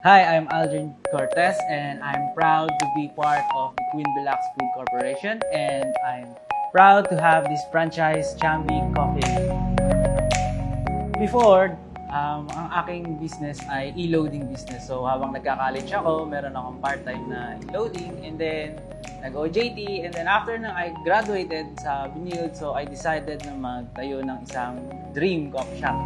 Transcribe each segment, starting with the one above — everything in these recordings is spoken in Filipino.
Hi, I'm Aldrin Cortez and I'm proud to be part of the Queen Bilax Food Corporation and I'm proud to have this franchise, Chambi Coffee. Before, ang aking business ay e-loading business. So habang nagka-college ako, meron akong part-time na e-loading and then nag-OJT and then after na I graduated sa Biniod, so I decided na magtayo ng isang dream coffee shop.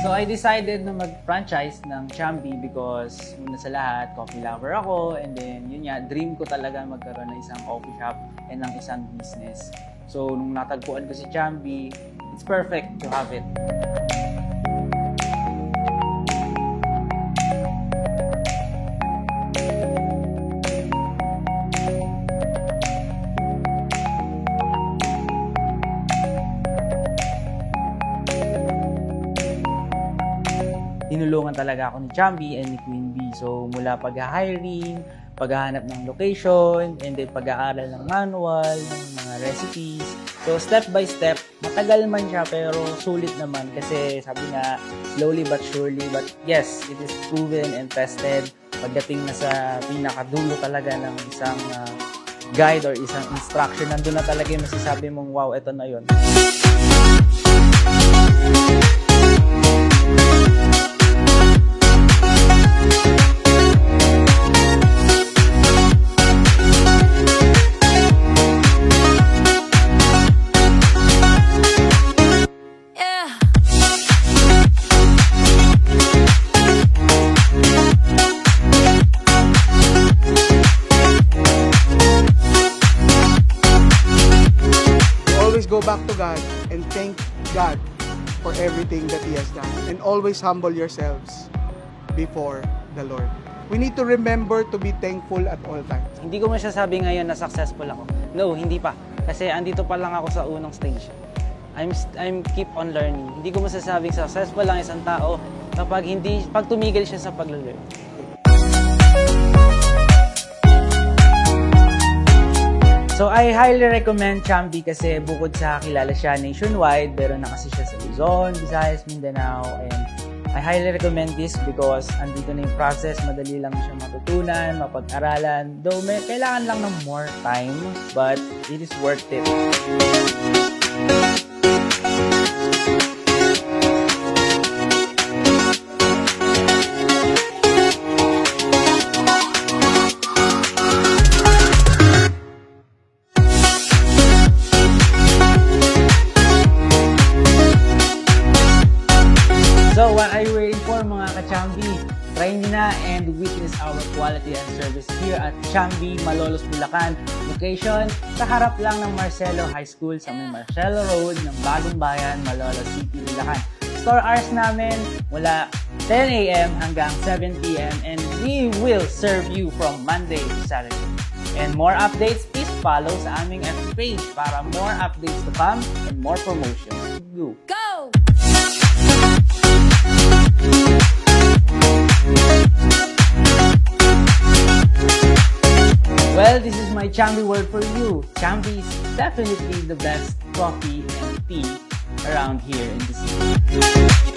So I decided na mag-franchise ng Chambi because muna sa lahat, coffee lover ako and then yun nga, dream ko talaga magkaroon ng isang coffee shop and ng isang business. So nung natagpuan ko si Chambi, it's perfect to have it. Tinulungan talaga ako ni Chambi and ni Queen Bee. So, mula pag-hiring, paghahanap ng location, and then pag-aaral ng manual, ng mga recipes. So, step by step, matagal man siya pero sulit naman kasi sabi nga, slowly but surely. But yes, it is proven and tested. Pagdating na sa pinakadulo talaga ng isang guide or isang instruction, nandun na talaga yung masasabi mong, wow, eto na yun. Go back to God and thank God for everything that He has done, and always humble yourselves before the Lord. We need to remember to be thankful at all times. Hindi ko masasabi ngayon na successful ako. No, hindi pa. Kasi andito pa lang ako sa unang stage. I'm keep on learning. Hindi ko masasabing successful lang isang tao kapag pag tumigil siya sa pag-learn. So, I highly recommend Chambi kasi bukod sa kilala siya nationwide, meron na kasi siya sa Luzon, Visayas, Mindanao, and I highly recommend this because andito na yung process, madali lang siya matutunan, mapag-aralan, though kailangan lang ng more time, but it is worth it. So, what are you waiting for mga ka-Chambi? Try nyo na and witness our quality and service here at Chambi, Malolos, Bulacan. Location, sa harap lang ng Marcelo High School sa may Marcelo Road ng Bagong Bayan, Malolos City, Bulacan. Store hours namin mula 10 a.m. hanggang 7 p.m. and we will serve you from Monday to Saturday. And more updates, please follow sa aming FB page para more updates to come and more promotions. Go! Go! Well, this is my Chambi word for you. Chambi is definitely the best coffee and tea around here in the city.